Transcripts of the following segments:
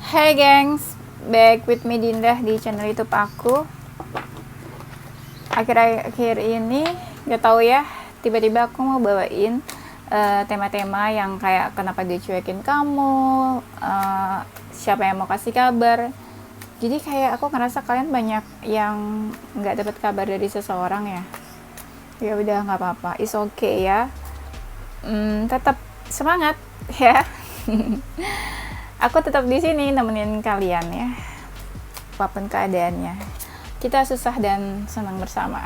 Hai gengs, back with me Dinda di channel YouTube aku. Akhir-akhir ini gak tahu ya, tiba-tiba aku mau bawain tema-tema yang kayak kenapa dia cuekin kamu, siapa yang mau kasih kabar. Jadi kayak aku ngerasa kalian banyak yang nggak dapat kabar dari seseorang ya. Ya udah nggak apa-apa, it's okay ya. Tetap semangat ya. Aku tetap di sini nemenin kalian ya, apapun keadaannya. Kita susah dan senang bersama.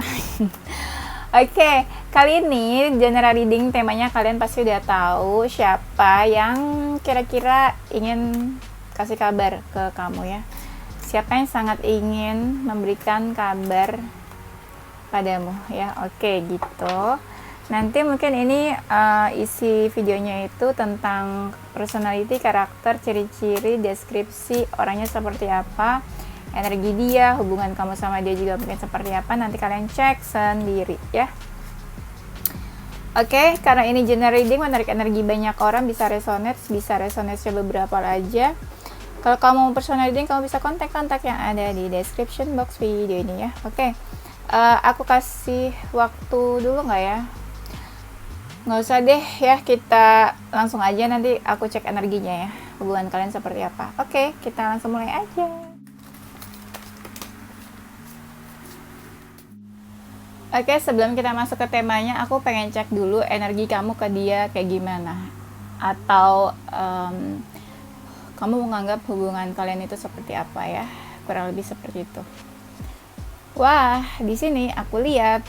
Oke, kali ini general reading temanya kalian pasti udah tahu siapa yang kira-kira ingin kasih kabar ke kamu ya. Siapa yang sangat ingin memberikan kabar padamu ya. Oke, gitu. Nanti mungkin ini isi videonya itu tentang personality, karakter, ciri-ciri, deskripsi orangnya seperti apa, energi dia, hubungan kamu sama dia juga mungkin seperti apa. Nanti kalian cek sendiri ya. Oke, karena ini general reading menarik energi banyak orang, bisa resonate beberapa aja. Kalau kamu mau personal reading, kamu bisa kontak-kontak yang ada di description box video ini ya. Oke, aku kasih waktu dulu nggak ya? Nggak usah deh ya, kita langsung aja, nanti aku cek energinya ya, hubungan kalian seperti apa. Oke, kita langsung mulai aja. Oke, sebelum kita masuk ke temanya, aku pengen cek dulu energi kamu ke dia kayak gimana, atau kamu menganggap hubungan kalian itu seperti apa ya, kurang lebih seperti itu. Wah, di sini aku lihat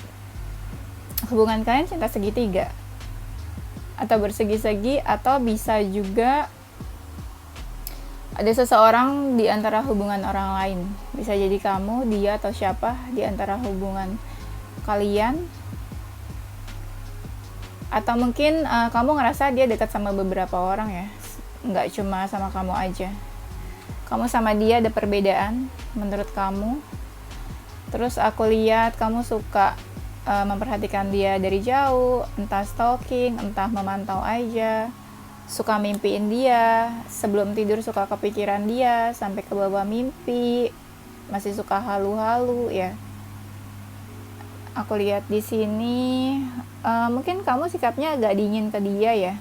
hubungan kalian cinta segitiga atau bersegi-segi, atau bisa juga ada seseorang di antara hubungan orang lain. Bisa jadi kamu, dia, atau siapa di antara hubungan kalian. Atau mungkin kamu ngerasa dia dekat sama beberapa orang ya, nggak cuma sama kamu aja. Kamu sama dia ada perbedaan menurut kamu. Terus aku lihat kamu suka memperhatikan dia dari jauh, entah stalking, entah memantau aja, suka mimpiin dia, sebelum tidur suka kepikiran dia, sampai ke bawah mimpi, masih suka halu-halu ya. Aku lihat di sini, mungkin kamu sikapnya agak dingin ke dia ya.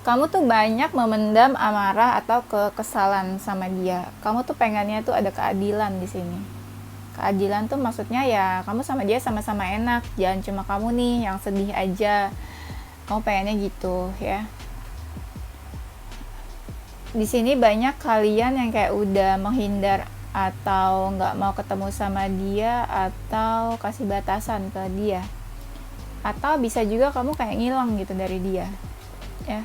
Kamu tuh banyak memendam amarah atau kekesalan sama dia. Kamu tuh pengennya tuh ada keadilan di sini. Keadilan tuh maksudnya ya kamu sama dia sama-sama enak, jangan cuma kamu nih yang sedih aja. Kamu pengennya gitu ya. Di sini banyak kalian yang kayak udah menghindar atau nggak mau ketemu sama dia, atau kasih batasan ke dia, atau bisa juga kamu kayak ngilang gitu dari dia ya.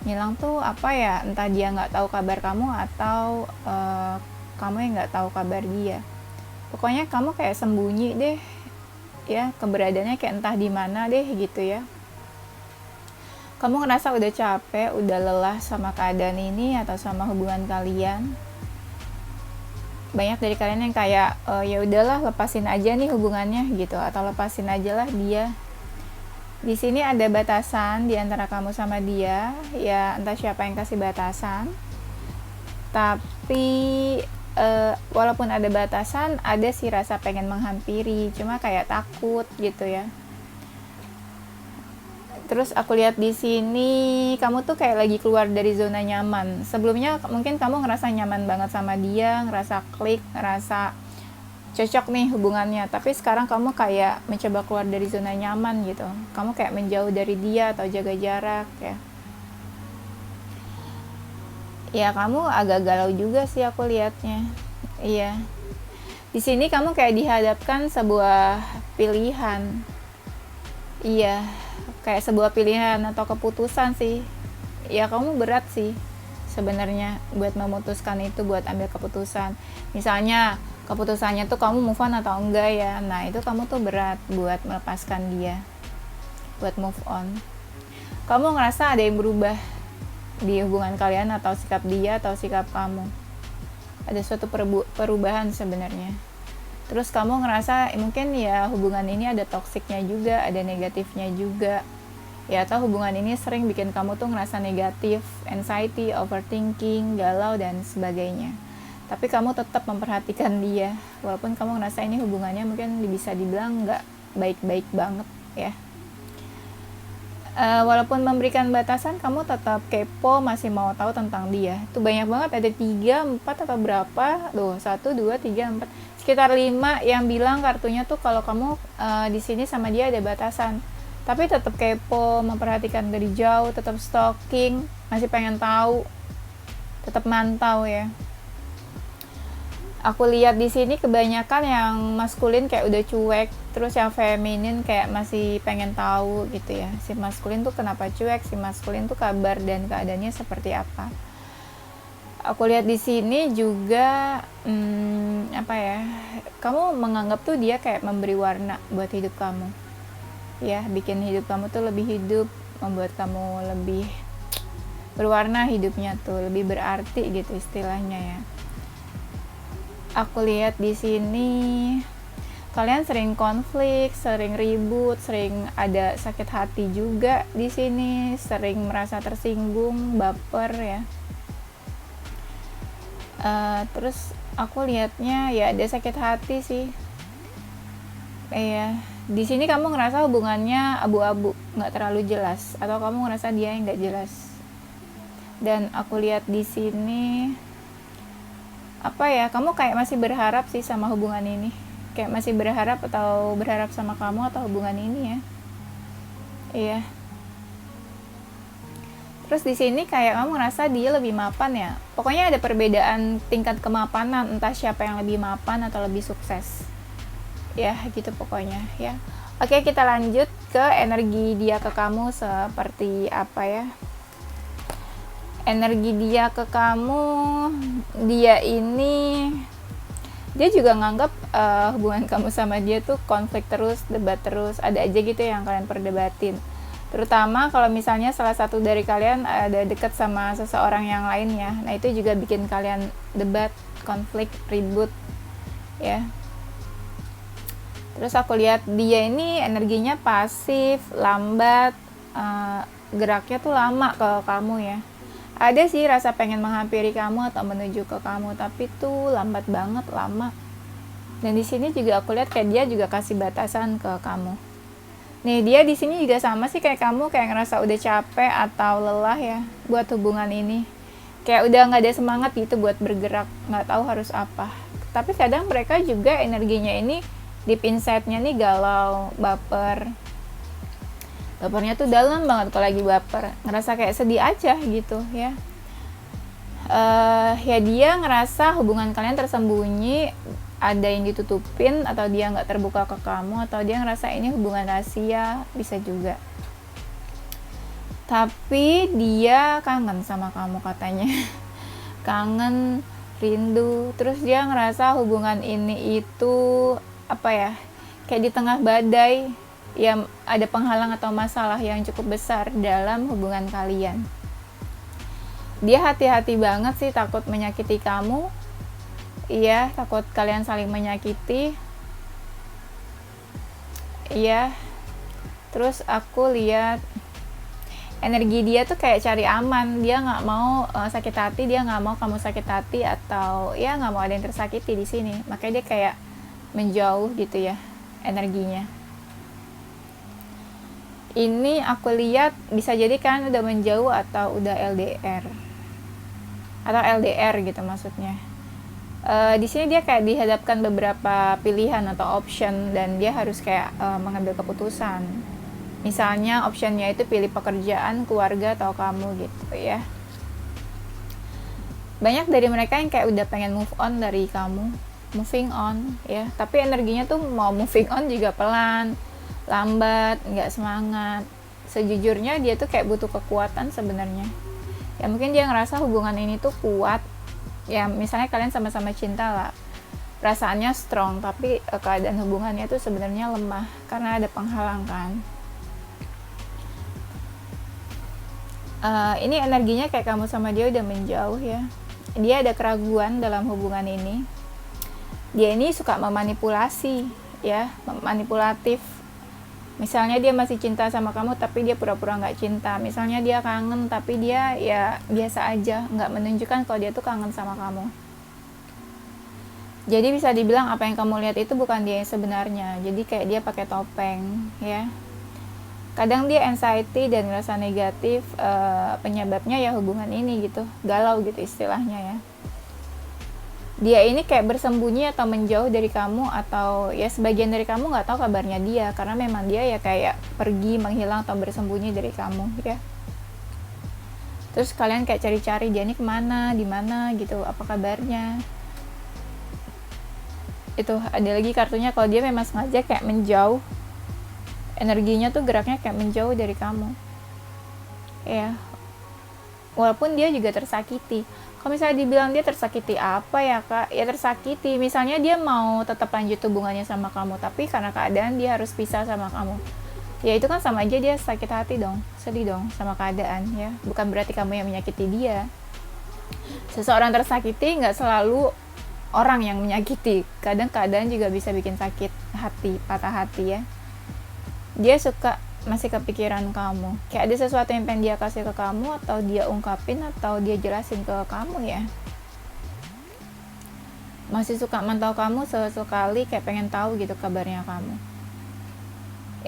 Ngilang tuh apa ya, entah dia nggak tahu kabar kamu, atau kamu yang nggak tahu kabar dia. Pokoknya kamu kayak sembunyi deh ya, keberadaannya kayak entah di mana deh gitu ya. Kamu ngerasa udah capek, udah lelah sama keadaan ini atau sama hubungan kalian. Banyak dari kalian yang kayak ya udahlah, lepasin aja nih hubungannya gitu, atau lepasin aja lah dia. Di sini ada batasan di antara kamu sama dia ya, entah siapa yang kasih batasan. Tapi walaupun ada batasan, ada sih rasa pengen menghampiri, cuma kayak takut gitu ya. Terus aku lihat di sini kamu tuh kayak lagi keluar dari zona nyaman. Sebelumnya mungkin kamu ngerasa nyaman banget sama dia, ngerasa klik, ngerasa cocok nih hubungannya, tapi sekarang kamu kayak mencoba keluar dari zona nyaman gitu. Kamu kayak menjauh dari dia atau jaga jarak ya. Ya kamu agak galau juga sih aku lihatnya. Iya. Di sini kamu kayak dihadapkan sebuah pilihan. Iya, kayak sebuah pilihan atau keputusan sih. Ya kamu berat sih sebenarnya buat memutuskan itu, buat ambil keputusan. Misalnya keputusannya tuh kamu move on atau enggak ya. Nah, itu kamu tuh berat buat melepaskan dia, buat move on. Kamu ngerasa ada yang berubah di hubungan kalian, atau sikap dia atau sikap kamu. Ada suatu perubahan sebenarnya. Terus kamu ngerasa mungkin ya hubungan ini ada toksiknya juga, ada negatifnya juga. ya, atau hubungan ini sering bikin kamu tuh ngerasa negatif, anxiety, overthinking, galau dan sebagainya. Tapi kamu tetap memperhatikan dia, walaupun kamu ngerasa ini hubungannya mungkin bisa dibilang nggak baik-baik banget ya. Walaupun memberikan batasan, kamu tetap kepo, masih mau tahu tentang dia. Itu banyak banget, ada 3, 4 atau berapa, 1, 2, 3, 4, sekitar 5 yang bilang kartunya tuh kalau kamu di sini sama dia ada batasan. Tapi tetap kepo, memperhatikan dari jauh, tetap stalking, masih pengen tahu, tetap mantau ya. Aku lihat di sini kebanyakan yang maskulin kayak udah cuek, terus yang feminin kayak masih pengen tahu gitu ya. Si maskulin tuh kenapa cuek, si maskulin tuh kabar dan keadaannya seperti apa. Aku lihat di sini juga apa ya? Kamu menganggap tuh dia kayak memberi warna buat hidup kamu. Ya, bikin hidup kamu tuh lebih hidup, membuat kamu lebih berwarna hidupnya tuh, lebih berarti gitu istilahnya ya. Aku lihat di sini kalian sering konflik, sering ribut, sering ada sakit hati juga di sini, sering merasa tersinggung, baper ya. Terus aku lihatnya ya ada sakit hati sih. Di sini kamu ngerasa hubungannya abu-abu, nggak terlalu jelas, atau kamu ngerasa dia yang nggak jelas. Dan aku lihat di sini apa ya, kamu kayak masih berharap sih sama hubungan ini, kayak masih berharap atau berharap sama kamu atau hubungan ini ya. Iya. Terus di sini kayak kamu ngerasa dia lebih mapan ya. Pokoknya ada perbedaan tingkat kemapanan, entah siapa yang lebih mapan atau lebih sukses. Ya, gitu pokoknya ya. Oke, kita lanjut ke energi dia ke kamu seperti apa ya. Energi dia ke kamu, dia ini, dia juga nganggap hubungan kamu sama dia tuh konflik terus, debat terus, ada aja gitu yang kalian perdebatin. Terutama kalau misalnya salah satu dari kalian ada dekat sama seseorang yang lainnya, nah itu juga bikin kalian debat, konflik, ribut ya. Terus aku lihat dia ini energinya pasif, lambat, geraknya tuh lama ke kamu ya. Ada sih rasa pengen menghampiri kamu atau menuju ke kamu, tapi tuh lambat banget, lama. Dan di sini juga aku lihat kayak dia juga kasih batasan ke kamu. Nih, dia di sini juga sama sih kayak kamu, kayak ngerasa udah capek atau lelah ya buat hubungan ini. Kayak udah nggak ada semangat gitu buat bergerak, nggak tahu harus apa. Tapi kadang mereka juga energinya ini deep inside-nya nih galau, baper. Bapernya tuh dalam banget kalau lagi baper, ngerasa kayak sedih aja gitu ya. Ya dia ngerasa hubungan kalian tersembunyi, ada yang ditutupin, atau dia nggak terbuka ke kamu, atau dia ngerasa ini hubungan rahasia, bisa juga. Tapi dia kangen sama kamu katanya. Kangen, rindu, terus dia ngerasa hubungan ini itu apa ya, kayak di tengah badai ya, ada penghalang atau masalah yang cukup besar dalam hubungan kalian. Dia hati-hati banget sih, takut menyakiti kamu. Iya, takut kalian saling menyakiti. Iya. Terus aku lihat energi dia tuh kayak cari aman, dia nggak mau sakit hati, dia nggak mau kamu sakit hati, atau ya nggak mau ada yang tersakiti di sini. Makanya dia kayak menjauh gitu ya energinya. Ini aku lihat bisa jadi kan udah menjauh atau udah LDR atau LDR gitu maksudnya. Di sini dia kayak dihadapkan beberapa pilihan atau option dan dia harus kayak mengambil keputusan. Misalnya optionnya itu pilih pekerjaan, keluarga, atau kamu gitu ya. Banyak dari mereka yang kayak udah pengen move on dari kamu, moving on ya. Tapi energinya tuh mau moving on juga pelan, lambat, nggak semangat. Sejujurnya dia tuh kayak butuh kekuatan sebenarnya. Ya mungkin dia ngerasa hubungan ini tuh kuat. Ya misalnya kalian sama-sama cinta lah, perasaannya strong, tapi keadaan hubungannya tuh sebenarnya lemah karena ada penghalang kan. Ini energinya kayak kamu sama dia udah menjauh ya. Dia ada keraguan dalam hubungan ini. Dia ini suka memanipulasi ya, manipulatif. Misalnya dia masih cinta sama kamu tapi dia pura-pura nggak cinta. Misalnya dia kangen tapi dia ya biasa aja, nggak menunjukkan kalau dia tuh kangen sama kamu. Jadi bisa dibilang apa yang kamu lihat itu bukan dia yang sebenarnya. Jadi kayak dia pakai topeng ya. Kadang dia anxiety dan ngerasa negatif, penyebabnya ya hubungan ini gitu, galau gitu istilahnya ya. Dia ini kayak bersembunyi atau menjauh dari kamu, atau ya sebagian dari kamu nggak tahu kabarnya dia karena memang dia ya kayak pergi, menghilang atau bersembunyi dari kamu ya. Terus kalian kayak cari-cari dia ini kemana, di mana gitu, apa kabarnya. Itu ada lagi kartunya kalau dia memang sengaja kayak menjauh, energinya tuh geraknya kayak menjauh dari kamu ya, walaupun dia juga tersakiti. Kalau misalnya dibilang dia tersakiti apa ya kak, ya tersakiti misalnya dia mau tetap lanjut hubungannya sama kamu tapi karena keadaan dia harus pisah sama kamu, ya itu kan sama aja dia sakit hati dong, sedih dong sama keadaan ya, bukan berarti kamu yang menyakiti dia. Seseorang tersakiti nggak selalu orang yang menyakiti, kadang keadaan juga bisa bikin sakit hati, patah hati ya. Dia suka masih kepikiran kamu, kayak ada sesuatu yang pengen dia kasih ke kamu, atau dia ungkapin, atau dia jelasin ke kamu ya. Masih suka mantau kamu sesekali, kayak pengen tahu gitu kabarnya kamu.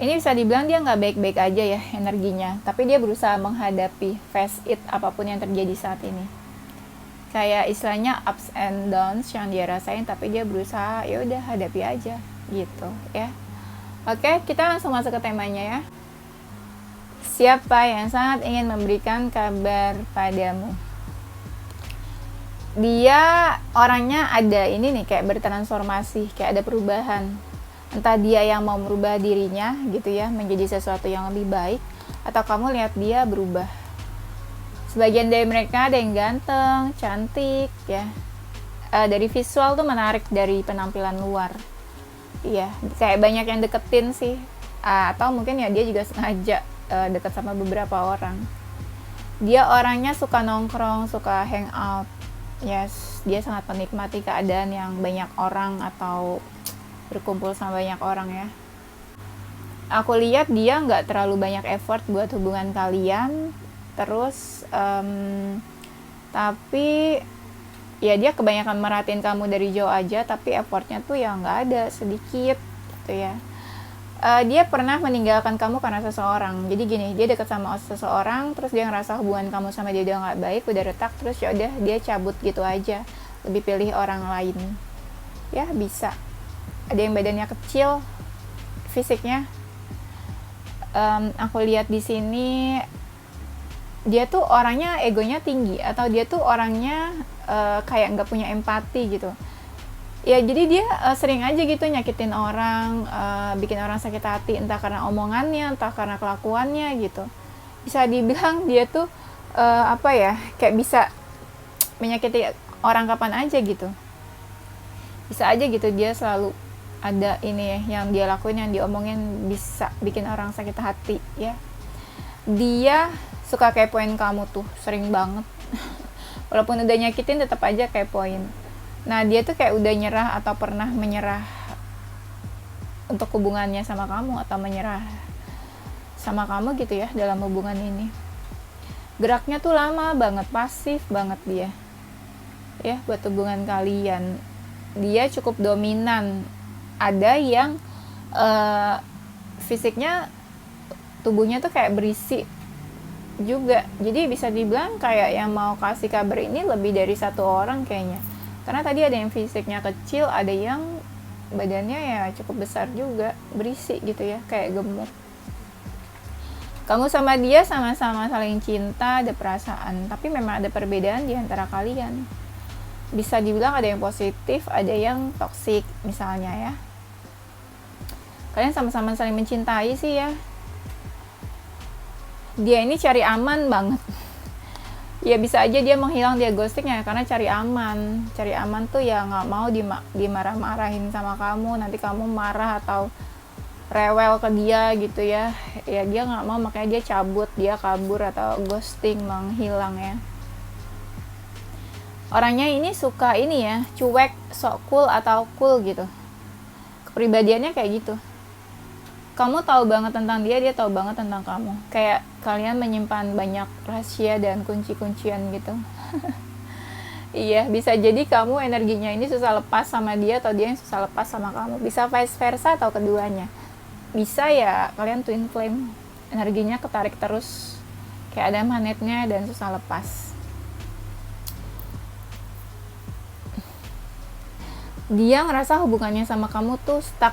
Ini bisa dibilang dia nggak baik-baik aja ya energinya, tapi dia berusaha menghadapi, face it apapun yang terjadi saat ini. Kayak istilahnya ups and downs yang dia rasain, tapi dia berusaha ya udah hadapi aja gitu ya. Oke, kita langsung masuk ke temanya ya. Siapa yang sangat ingin memberikan kabar padamu? Dia orangnya ada ini nih, kayak bertransformasi, kayak ada perubahan. Entah dia yang mau merubah dirinya gitu ya, menjadi sesuatu yang lebih baik, atau kamu lihat dia berubah. Sebagian dari mereka ada yang ganteng, cantik ya. Dari visual tuh menarik dari penampilan luar. Iya, kayak banyak yang deketin sih. Atau mungkin ya dia juga sengaja dekat sama beberapa orang. Dia orangnya suka nongkrong, suka hangout. Yes, dia sangat menikmati keadaan yang banyak orang atau berkumpul sama banyak orang ya. Aku lihat dia nggak terlalu banyak effort buat hubungan kalian. Terus tapi ya dia kebanyakan merhatiin kamu dari jauh aja, tapi effortnya tuh ya nggak ada, sedikit gitu ya. Dia pernah meninggalkan kamu karena seseorang. Jadi gini, dia dekat sama seseorang, terus dia ngerasa hubungan kamu sama dia udah nggak baik, udah retak, terus ya udah dia cabut gitu aja, lebih pilih orang lain ya. Bisa ada yang badannya kecil, fisiknya aku lihat di sini dia tuh orangnya egonya tinggi, atau dia tuh orangnya kayak nggak punya empati gitu ya. Jadi dia sering aja gitu nyakitin orang, bikin orang sakit hati, entah karena omongannya, entah karena kelakuannya gitu. Bisa dibilang dia tuh apa ya, kayak bisa menyakiti orang kapan aja gitu. Bisa aja gitu dia selalu ada ini ya, yang dia lakuin, yang diomongin bisa bikin orang sakit hati ya. Dia suka kepoin kamu tuh, sering banget. Walaupun udah nyakitin tetap aja kepoin. Nah dia tuh kayak udah nyerah atau pernah menyerah untuk hubungannya sama kamu, atau menyerah sama kamu gitu ya dalam hubungan ini. Geraknya tuh lama banget, pasif banget dia ya buat hubungan kalian. Dia cukup dominan. Ada yang fisiknya, tubuhnya tuh kayak berisi juga. Jadi bisa dibilang kayak yang mau kasih kabar ini lebih dari satu orang kayaknya. Karena tadi ada yang fisiknya kecil, ada yang badannya ya cukup besar juga, berisi gitu ya, kayak gemuk. Kamu sama dia sama-sama saling cinta, ada perasaan, tapi memang ada perbedaan di antara kalian. Bisa dibilang ada yang positif, ada yang toksik misalnya ya. Kalian sama-sama saling mencintai sih ya. Dia ini cari aman banget. Ya bisa aja dia menghilang, dia ghosting ya karena cari aman. Cari aman tuh ya nggak mau dimarah-marahin sama kamu, nanti kamu marah atau rewel ke dia gitu ya. Ya dia nggak mau, makanya dia cabut, dia kabur atau ghosting, menghilang ya. Orangnya ini suka ini ya, cuek, sok cool atau cool gitu. Kepribadiannya kayak gitu. Kamu tahu banget tentang dia, dia tahu banget tentang kamu. Kayak kalian menyimpan banyak rahasia dan kunci-kuncian gitu. Iya, bisa jadi kamu energinya ini susah lepas sama dia, atau dia yang susah lepas sama kamu. Bisa vice versa atau keduanya. Bisa ya kalian twin flame, energinya ketarik terus, kayak ada magnetnya dan susah lepas. Dia ngerasa hubungannya sama kamu tuh stuck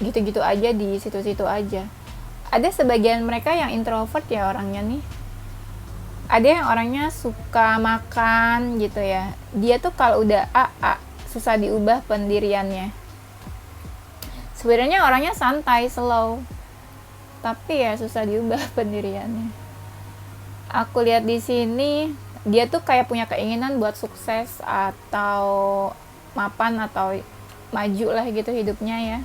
gitu-gitu aja, di situ-situ aja. Ada sebagian mereka yang introvert ya orangnya nih. Ada yang orangnya suka makan gitu ya. Dia tuh kalau udah susah diubah pendiriannya. Sebenarnya orangnya santai, slow, tapi ya susah diubah pendiriannya. Aku lihat di sini dia tuh kayak punya keinginan buat sukses atau mapan atau maju lah gitu hidupnya ya.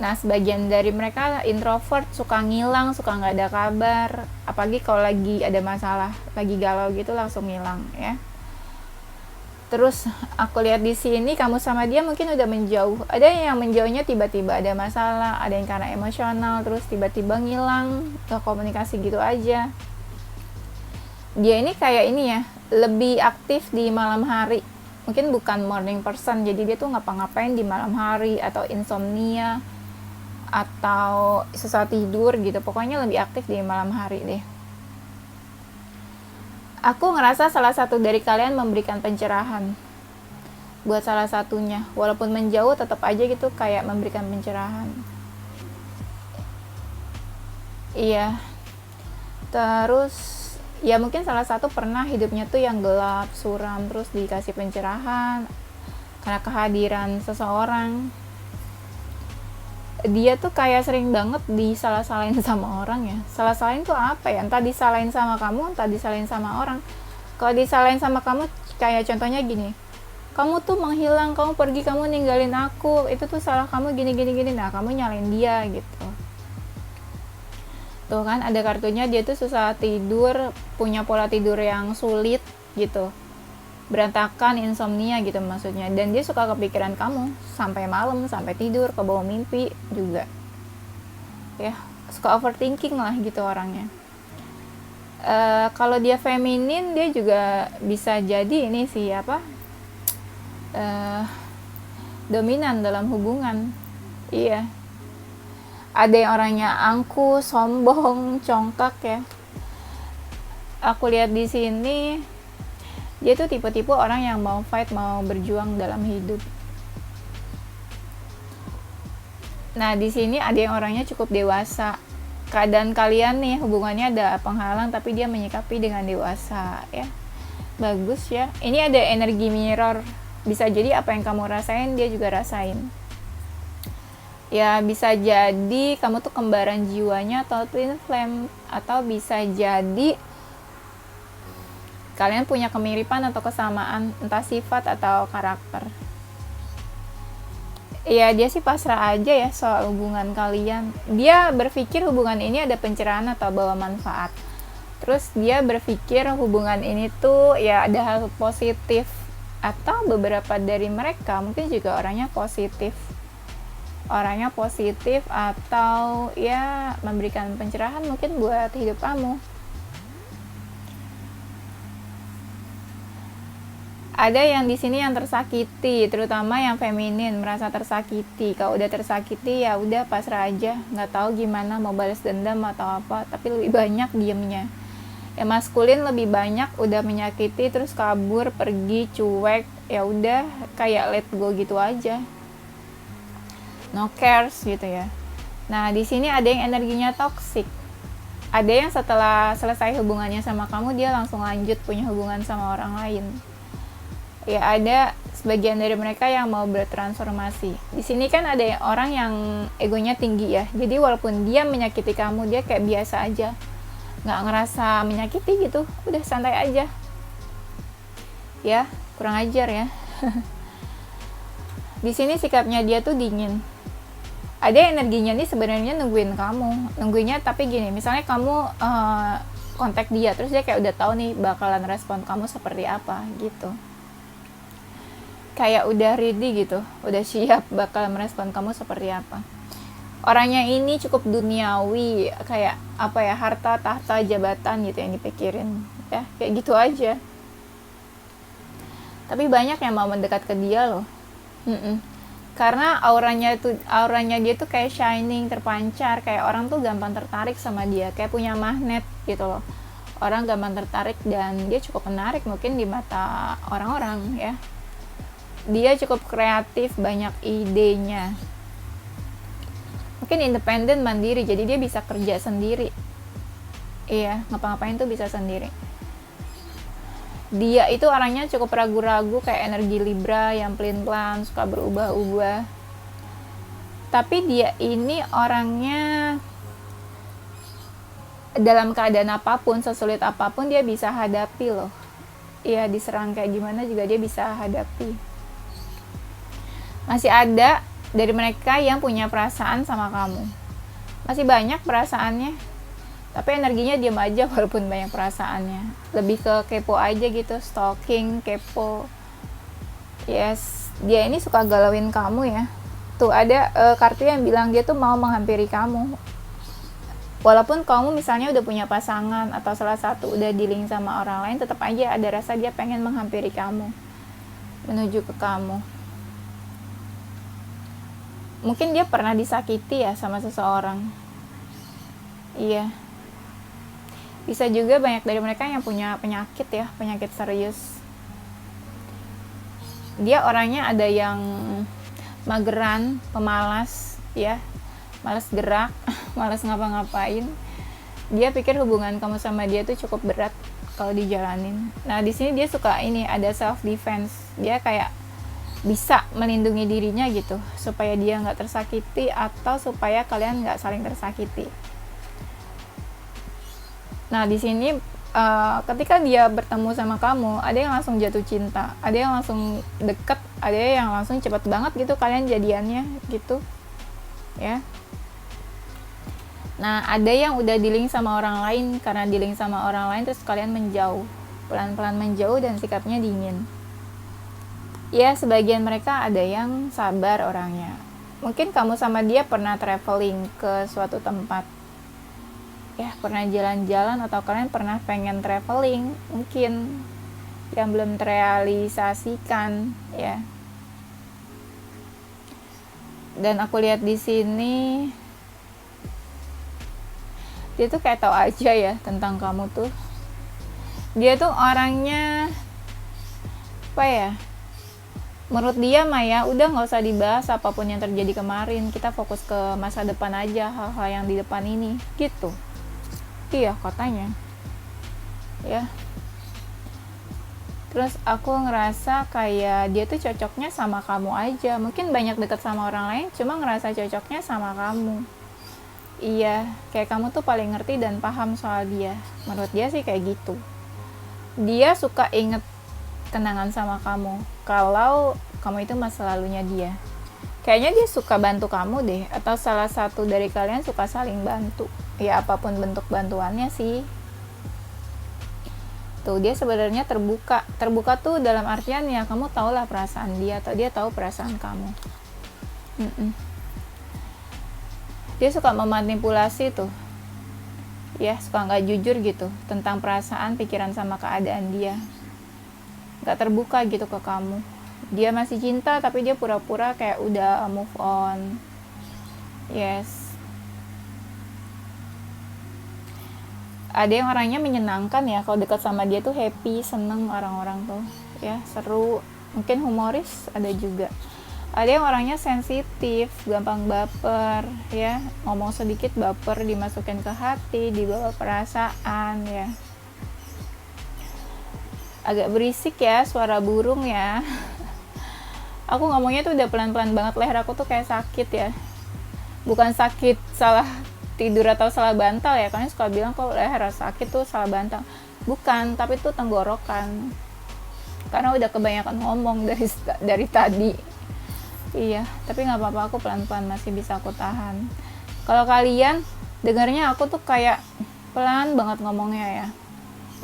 Nah, sebagian dari mereka introvert, suka ngilang, suka nggak ada kabar. Apalagi kalau lagi ada masalah, lagi galau gitu langsung ngilang ya. Terus aku lihat di sini kamu sama dia mungkin udah menjauh. Ada yang menjauhnya tiba-tiba ada masalah, ada yang karena emosional, terus tiba-tiba ngilang, gak komunikasi gitu aja. Dia ini kayak ini ya, lebih aktif di malam hari. Mungkin bukan morning person, jadi dia tuh ngapa-ngapain di malam hari, atau insomnia, atau susah tidur gitu. Pokoknya lebih aktif di malam hari deh. Aku ngerasa salah satu dari kalian memberikan pencerahan buat salah satunya, walaupun menjauh tetap aja gitu kayak memberikan pencerahan. Iya. Terus ya mungkin salah satu pernah hidupnya tuh yang gelap, suram, terus dikasih pencerahan karena kehadiran seseorang. Dia tuh kayak sering banget disalah-salahin sama orang ya. Salah-salahin tuh apa ya? Entah disalahin sama kamu, entah disalahin sama orang. Kalau disalahin sama kamu, kayak contohnya gini, kamu tuh menghilang, kamu pergi, kamu ninggalin aku, itu tuh salah kamu gini. Nah, kamu nyalain dia gitu. Tuh kan ada kartunya, dia tuh susah tidur, punya pola tidur yang sulit gitu, berantakan, insomnia gitu maksudnya. Dan dia suka kepikiran kamu sampai malam, sampai tidur, ke bawah mimpi juga ya. Suka overthinking lah gitu orangnya. Kalau dia feminin, dia juga bisa jadi ini sih apa, dominan dalam hubungan. Iya, ada yang orangnya angkuh, sombong, congkak ya. Aku lihat di sini dia tuh tipe-tipe orang yang mau fight, mau berjuang dalam hidup. Nah, di sini ada yang orangnya cukup dewasa. Keadaan kalian nih hubungannya ada penghalang, tapi dia menyikapi dengan dewasa ya. Bagus ya. Ini ada energi mirror. Bisa jadi apa yang kamu rasain dia juga rasain. Ya, bisa jadi kamu tuh kembaran jiwanya atau twin flame, atau bisa jadi kalian punya kemiripan atau kesamaan, entah sifat atau karakter. Ya, dia sih pasrah aja ya soal hubungan kalian. Dia berpikir hubungan ini ada pencerahan atau bawa manfaat. Terus dia berpikir hubungan ini tuh ya ada hal positif. Atau beberapa dari mereka mungkin juga orangnya positif. Orangnya positif atau ya memberikan pencerahan mungkin buat hidup kamu. Ada yang di sini yang tersakiti, terutama yang feminin merasa tersakiti. Kalau udah tersakiti ya udah pasrah aja, nggak tahu gimana mau balas dendam atau apa, tapi lebih banyak diemnya. Yang maskulin lebih banyak udah menyakiti terus kabur, pergi, cuek, ya udah kayak let go gitu aja. No cares gitu ya. Nah, di sini ada yang energinya toxic. Ada yang setelah selesai hubungannya sama kamu dia langsung lanjut punya hubungan sama orang lain. Ya, ada sebagian dari mereka yang mau bertransformasi. Di sini kan ada orang yang egonya tinggi ya. Jadi walaupun dia menyakiti kamu, dia kayak biasa aja, nggak ngerasa menyakiti gitu. Udah santai aja. Ya, kurang ajar ya. Di sini sikapnya dia tuh dingin. Ada energinya nih sebenarnya nungguin kamu. Nungguinnya tapi gini, misalnya kamu kontak dia, terus dia kayak udah tahu nih bakalan respon kamu seperti apa gitu. Kayak udah ready gitu, udah siap bakal merespon kamu seperti apa. Orangnya ini cukup duniawi, kayak apa ya, harta, tahta, jabatan gitu yang dipikirin, ya kayak gitu aja. Tapi banyak yang mau mendekat ke dia loh. Mm-mm. Karena auranya dia tuh kayak shining, terpancar, kayak orang tuh gampang tertarik sama dia, kayak punya magnet gitu loh. Orang gampang tertarik dan dia cukup menarik mungkin di mata orang-orang ya. Dia cukup kreatif, banyak idenya. Mungkin independen, mandiri, jadi dia bisa kerja sendiri. Iya, ngapa-ngapain tuh bisa sendiri. Dia itu orangnya cukup ragu-ragu, kayak energi Libra yang pelin-pelan, suka berubah-ubah. Tapi dia ini orangnya dalam keadaan apapun, sesulit apapun dia bisa hadapi loh. Iya, diserang kayak gimana juga dia bisa hadapi. Masih ada dari mereka yang punya perasaan sama kamu. Masih banyak perasaannya, tapi energinya diam aja walaupun banyak perasaannya. Lebih ke kepo aja gitu, stalking, kepo. Yes, dia ini suka galauin kamu ya. Tuh ada kartu yang bilang dia tuh mau menghampiri kamu. Walaupun kamu misalnya udah punya pasangan atau salah satu udah dealing sama orang lain, tetap aja ada rasa dia pengen menghampiri kamu, menuju ke kamu. Mungkin dia pernah disakiti ya sama seseorang. Iya. Bisa juga banyak dari mereka yang punya penyakit ya, penyakit serius. Dia orangnya ada yang mageran, pemalas ya, malas gerak, malas ngapa-ngapain. Dia pikir hubungan kamu sama dia tuh cukup berat kalau dijalanin. Nah, di sini dia suka ini, ada self defense. Dia kayak bisa melindungi dirinya gitu, supaya dia nggak tersakiti atau supaya kalian nggak saling tersakiti. Nah, di sini ketika dia bertemu sama kamu, ada yang langsung jatuh cinta, ada yang langsung deket, ada yang langsung cepet banget gitu kalian jadiannya gitu ya. Nah, ada yang udah dealing sama orang lain, karena dealing sama orang lain terus kalian menjauh, pelan-pelan menjauh dan sikapnya dingin. Ya, sebagian mereka ada yang sabar orangnya. Mungkin kamu sama dia pernah traveling ke suatu tempat, ya pernah jalan-jalan, atau kalian pernah pengen traveling mungkin yang belum terrealisasikan ya. Dan aku lihat di sini dia tuh kayak tahu aja ya tentang kamu tuh. Dia tuh orangnya apa ya, menurut dia mah ya udah nggak usah dibahas apapun yang terjadi kemarin, kita fokus ke masa depan aja, hal-hal yang di depan ini gitu. Iya katanya ya. Terus aku ngerasa kayak dia tuh cocoknya sama kamu aja. Mungkin banyak deket sama orang lain, cuma ngerasa cocoknya sama kamu. Iya, kayak kamu tuh paling ngerti dan paham soal dia. Menurut dia sih kayak gitu. Dia suka inget kenangan sama kamu kalau kamu itu masa lalunya dia. Kayaknya dia suka bantu kamu deh, atau salah satu dari kalian suka saling bantu. Ya apapun bentuk bantuannya sih. Tuh dia sebenarnya terbuka tuh dalam artian ya kamu tahulah perasaan dia atau dia tahu perasaan kamu. Dia suka memanipulasi tuh ya, suka nggak jujur gitu tentang perasaan, pikiran sama keadaan dia, nggak terbuka gitu ke kamu. Dia masih cinta tapi dia pura-pura kayak udah move on. Yes, ada yang orangnya menyenangkan ya, kalau dekat sama dia tuh happy, seneng orang-orang tuh ya, seru, mungkin humoris. Ada juga ada yang orangnya sensitif, gampang baper ya, ngomong sedikit baper, dimasukin ke hati, dibawa perasaan ya, agak berisik ya, suara burung ya. Aku ngomongnya tuh udah pelan-pelan banget, leher aku tuh kayak sakit ya, bukan sakit salah tidur atau salah bantal ya, kalian suka bilang kalau leher sakit tuh salah bantal, bukan, tapi tuh tenggorokan karena udah kebanyakan ngomong dari tadi. Iya, tapi nggak apa-apa, aku pelan-pelan masih bisa aku tahan. Kalau kalian dengarnya aku tuh kayak pelan banget ngomongnya ya,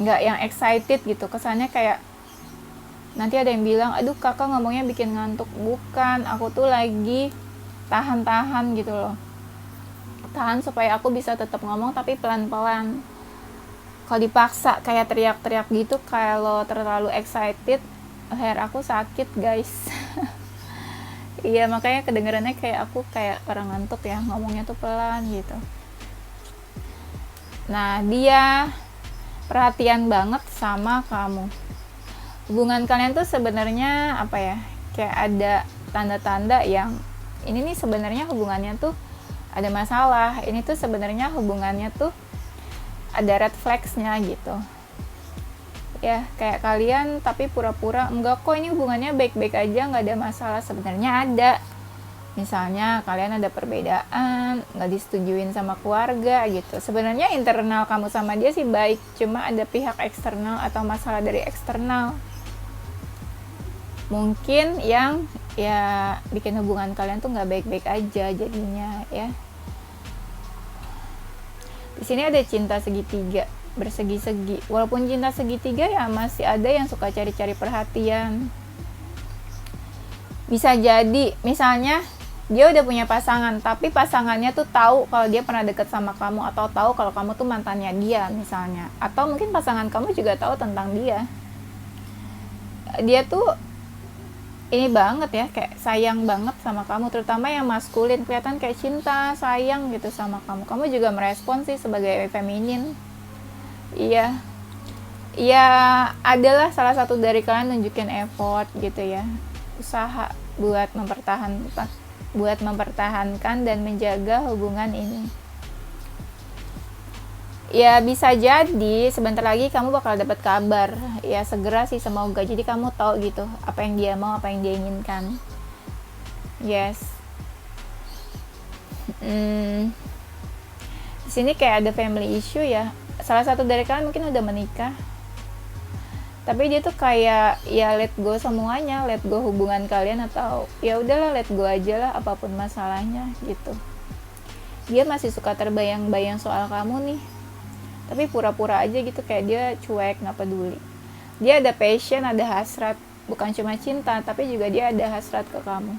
nggak yang excited gitu, kesannya kayak nanti ada yang bilang aduh kakak ngomongnya bikin ngantuk. Bukan, aku tuh lagi tahan-tahan gitu loh. tahan supaya aku bisa tetap ngomong tapi pelan-pelan. Kalau dipaksa kayak teriak-teriak gitu, kalau terlalu excited, leher aku sakit guys. Iya, makanya kedengarannya kayak aku kayak orang ngantuk ya, ngomongnya tuh pelan gitu. Nah, dia perhatian banget sama kamu. Hubungan kalian tuh sebenarnya apa ya, kayak ada tanda-tanda yang ini nih sebenarnya hubungannya tuh ada masalah. Ini tuh sebenarnya hubungannya tuh ada red flags-nya gitu. Ya, kayak kalian tapi pura-pura enggak kok, ini hubungannya baik-baik aja, nggak ada masalah. Sebenarnya ada. Misalnya kalian ada perbedaan, nggak disetujuin sama keluarga gitu. Sebenarnya internal kamu sama dia sih baik, cuma ada pihak eksternal atau masalah dari eksternal. Mungkin yang ya bikin hubungan kalian tuh nggak baik-baik aja jadinya ya. Di sini ada cinta segitiga, bersegi-segi. Walaupun cinta segitiga ya masih ada yang suka cari-cari perhatian. Bisa jadi misalnya dia udah punya pasangan, tapi pasangannya tuh tahu kalau dia pernah deket sama kamu, atau tahu kalau kamu tuh mantannya dia misalnya. Atau mungkin pasangan kamu juga tahu tentang dia. Dia tuh ini banget ya, kayak sayang banget sama kamu, terutama yang maskulin, kelihatan kayak cinta, sayang gitu sama kamu. Kamu juga merespon sih sebagai feminin. Iya. Ya, adalah salah satu dari kalian nunjukin effort gitu ya. Usaha buat mempertahankan dan menjaga hubungan ini. Ya, bisa jadi sebentar lagi kamu bakal dapat kabar. Ya, segera sih semoga. Jadi kamu tahu gitu apa yang dia mau, apa yang dia inginkan. Yes. Di sini kayak ada family issue ya. Salah satu dari kalian mungkin udah menikah. Tapi dia tuh kayak ya let go semuanya, let go hubungan kalian, atau ya udahlah let go aja lah apapun masalahnya gitu. Dia masih suka terbayang-bayang soal kamu nih, tapi pura-pura aja gitu, kayak dia cuek, nggak peduli. Dia ada passion, ada hasrat, bukan cuma cinta, tapi juga dia ada hasrat ke kamu.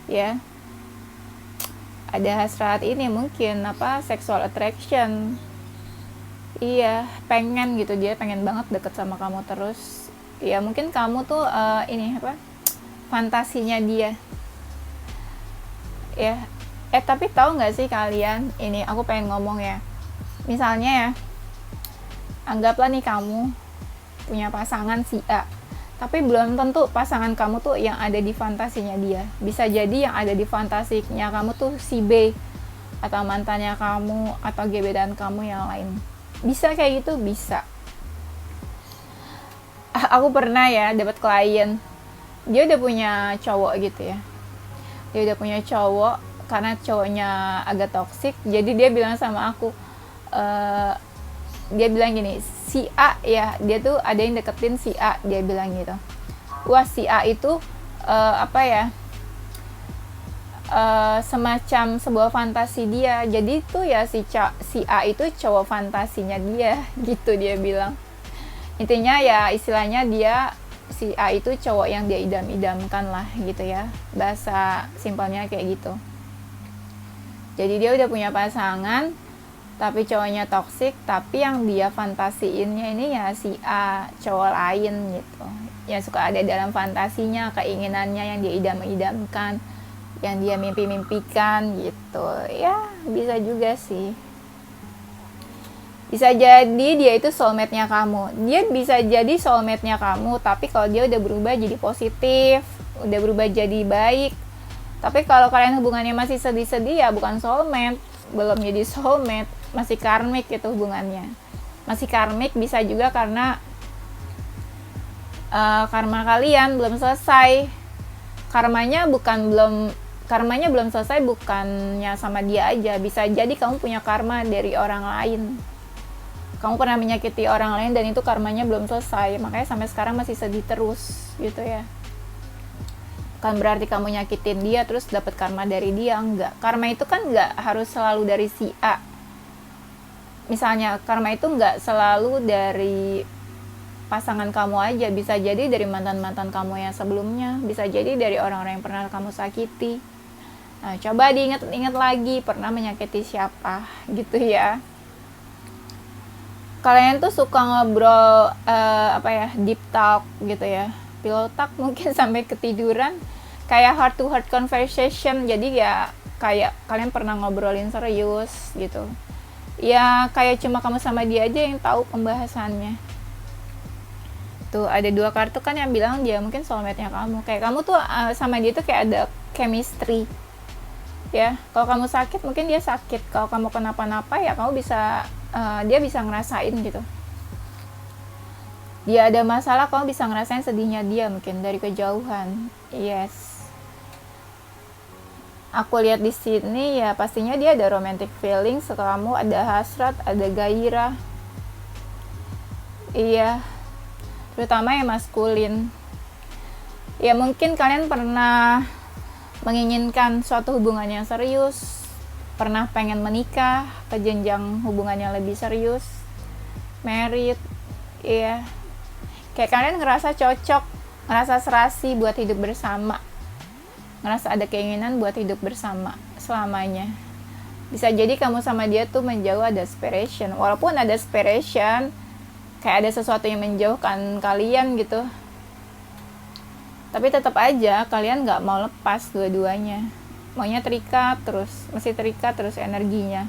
Ya, ada hasrat ini mungkin apa, sexual attraction. Iya, pengen gitu, dia pengen banget deket sama kamu terus. Ya mungkin kamu tuh ini apa, fantasinya dia. Ya, tapi tahu nggak sih kalian, ini aku pengen ngomong ya. Misalnya ya, anggaplah nih kamu punya pasangan si A, tapi belum tentu pasangan kamu tuh yang ada di fantasinya dia. Bisa jadi yang ada di fantasinya kamu tuh si B, atau mantannya kamu, atau gebetan kamu yang lain. Bisa kayak gitu, bisa. Aku pernah ya dapat klien, dia udah punya cowok gitu ya. Dia udah punya cowok, karena cowoknya agak toksik, jadi dia bilang sama aku, dia bilang gini, si A ya, dia tuh ada yang deketin si A, dia bilang gitu. Wah, si A itu apa ya, semacam sebuah fantasi dia. Jadi tuh ya si A itu cowok fantasinya dia gitu, dia bilang. Intinya ya istilahnya dia, si A itu cowok yang dia idam-idamkan lah gitu ya, bahasa simpelnya kayak gitu. Jadi dia udah punya pasangan tapi cowoknya toksik, tapi yang dia fantasiinnya ini ya si A, cowok lain gitu, yang suka ada dalam fantasinya, keinginannya yang dia idam-idamkan, yang dia mimpi-mimpikan gitu. Ya bisa juga sih, bisa jadi dia itu soulmate-nya kamu. Dia bisa jadi soulmate-nya kamu, tapi kalau dia udah berubah jadi positif, udah berubah jadi baik. Tapi kalau kalian hubungannya masih sedih-sedih ya bukan soulmate, belum jadi soulmate, masih karmik gitu hubungannya. Masih karmik, bisa juga karena karma kalian belum selesai. Karmanya belum selesai, bukannya sama dia aja. Bisa jadi kamu punya karma dari orang lain. Kamu pernah menyakiti orang lain dan itu karmanya belum selesai, makanya sampai sekarang masih sedih terus gitu ya. Bukan berarti kamu nyakitin dia terus dapat karma dari dia, enggak. Karma itu kan enggak harus selalu dari si A. Misalnya karma itu enggak selalu dari pasangan kamu aja, bisa jadi dari mantan-mantan kamu yang sebelumnya, bisa jadi dari orang-orang yang pernah kamu sakiti. Nah, coba diingat-ingat lagi pernah menyakiti siapa gitu ya. Kalian tuh suka ngobrol deep talk gitu ya, pillow talk mungkin sampai ketiduran, kayak heart to heart conversation. Jadi ya kayak kalian pernah ngobrolin serius gitu ya, kayak cuma kamu sama dia aja yang tahu pembahasannya. Tuh ada 2 kartu kan yang bilang dia mungkin soulmate-nya kamu, kayak kamu tuh sama dia tuh kayak ada chemistry ya. Kalau kamu sakit mungkin dia sakit, kalau kamu kenapa-napa ya kamu bisa dia bisa ngerasain gitu. Dia ada masalah, kamu bisa ngerasain sedihnya dia mungkin dari kejauhan. Yes, aku lihat di sini ya pastinya dia ada romantic feelings ke kamu, ada hasrat, ada gairah. Iya, terutama yang maskulin. Ya mungkin kalian pernah menginginkan suatu hubungan yang serius, pernah pengen menikah ke jenjang hubungan yang lebih serius, married. Iya, kayak kalian ngerasa cocok, ngerasa serasi buat hidup bersama, ngerasa ada keinginan buat hidup bersama selamanya. Bisa jadi kamu sama dia tuh menjauh, ada separation. Walaupun ada separation, kayak ada sesuatu yang menjauhkan kalian gitu, tapi tetap aja kalian gak mau lepas dua-duanya. Maunya terikat terus, masih terikat terus energinya.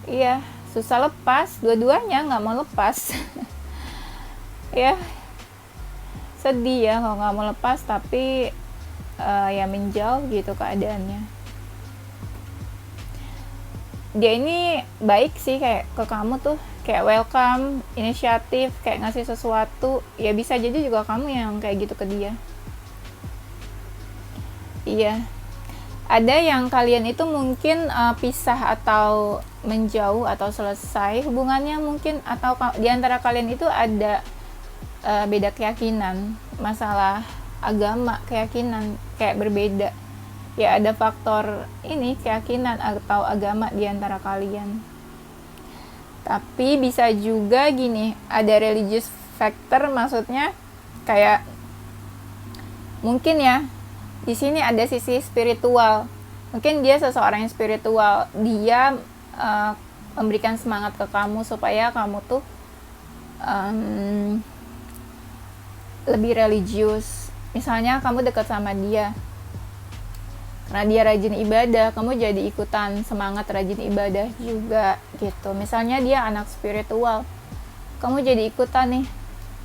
Iya, susah lepas, dua-duanya gak mau lepas. Ya, sedih ya kalau gak mau lepas, tapi ya menjauh gitu keadaannya. Dia ini baik sih kayak ke kamu tuh, kayak welcome, inisiatif, kayak ngasih sesuatu. Ya bisa jadi juga kamu yang kayak gitu ke dia. Iya, ada yang kalian itu mungkin pisah atau menjauh atau selesai hubungannya mungkin, atau di antara kalian itu ada beda keyakinan, masalah agama, keyakinan kayak berbeda. Ya ada faktor ini keyakinan atau agama di antara kalian. Tapi bisa juga gini, ada religious factor, maksudnya kayak mungkin ya di sini ada sisi spiritual. Mungkin dia seseorang yang spiritual, dia memberikan semangat ke kamu supaya kamu tuh lebih religius. Misalnya kamu dekat sama dia karena dia rajin ibadah, kamu jadi ikutan semangat rajin ibadah juga gitu. Misalnya dia anak spiritual, kamu jadi ikutan nih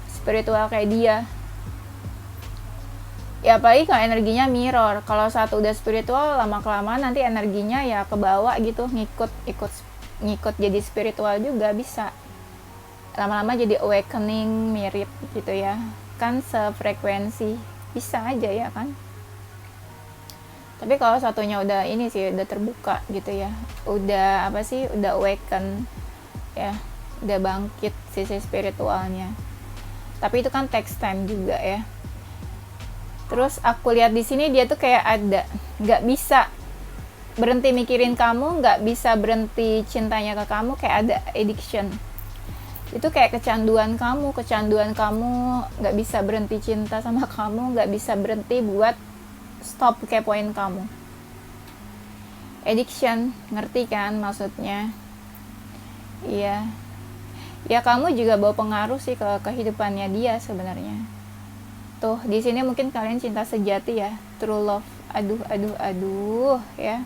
spiritual kayak dia. Ya apalagi kalau energinya mirror, kalau satu udah spiritual, lama-kelamaan nanti energinya ya kebawa gitu, ngikut jadi spiritual juga bisa. Lama-lama jadi awakening, mirip gitu ya, kan sefrekuensi, bisa aja ya kan. Tapi kalau satunya udah ini sih, udah terbuka gitu ya, udah udah awaken ya, udah bangkit sisi spiritualnya. Tapi itu kan takes time juga ya. Terus aku lihat di sini dia tuh kayak ada, nggak bisa berhenti mikirin kamu, nggak bisa berhenti cintanya ke kamu, kayak ada addiction. Itu kayak kecanduan kamu, nggak bisa berhenti cinta sama kamu, nggak bisa berhenti buat stop kepoin kamu. Addiction, ngerti kan maksudnya? Iya. Ya kamu juga bawa pengaruh sih ke kehidupannya dia sebenarnya. Tuh, di sini mungkin kalian cinta sejati ya, true love. Aduh ya.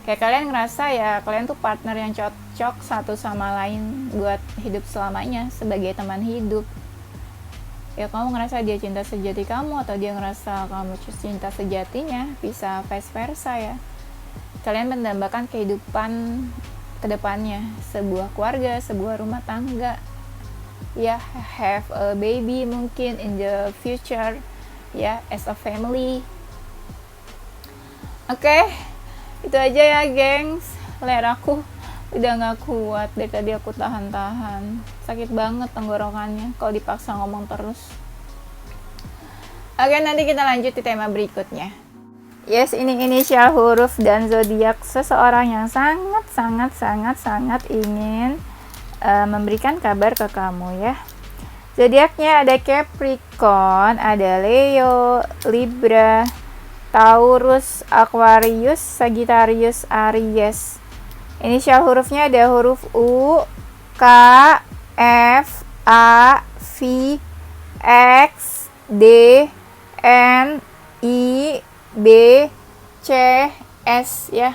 Kayak kalian ngerasa ya kalian tuh partner yang cocok satu sama lain buat hidup selamanya sebagai teman hidup. Ya kamu ngerasa dia cinta sejati kamu, atau dia ngerasa kamu cinta sejatinya, bisa vice versa ya. Kalian mendambakan kehidupan kedepannya, sebuah keluarga, sebuah rumah tangga. Ya, have a baby mungkin in the future ya, as a family. Oke, itu aja ya gengs. Ler aku udah gak kuat, dari tadi aku tahan-tahan, sakit banget tenggorokannya kalau dipaksa ngomong terus. Oke, nanti kita lanjut di tema berikutnya. Yes, ini inisial, huruf, dan zodiak seseorang yang sangat ingin memberikan kabar ke kamu ya. Zodiaknya ada Capricorn, ada Leo, Libra, Taurus, Aquarius, Sagittarius, Aries. Inisial hurufnya ada huruf U, K, F, A, V, X, D, N, I, B, C, S ya.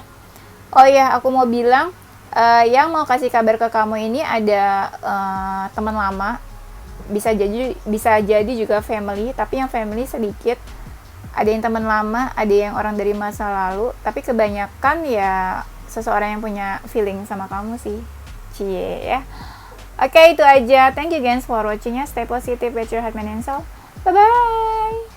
Oh ya, aku mau bilang yang mau kasih kabar ke kamu ini ada teman lama, bisa jadi juga family, tapi yang family sedikit. Ada yang teman lama, ada yang orang dari masa lalu, tapi kebanyakan ya seseorang yang punya feeling sama kamu sih. Cie ya. Oke, itu aja. Thank you guys for watching ya. Stay positive with your heart, mind, and soul. Bye bye.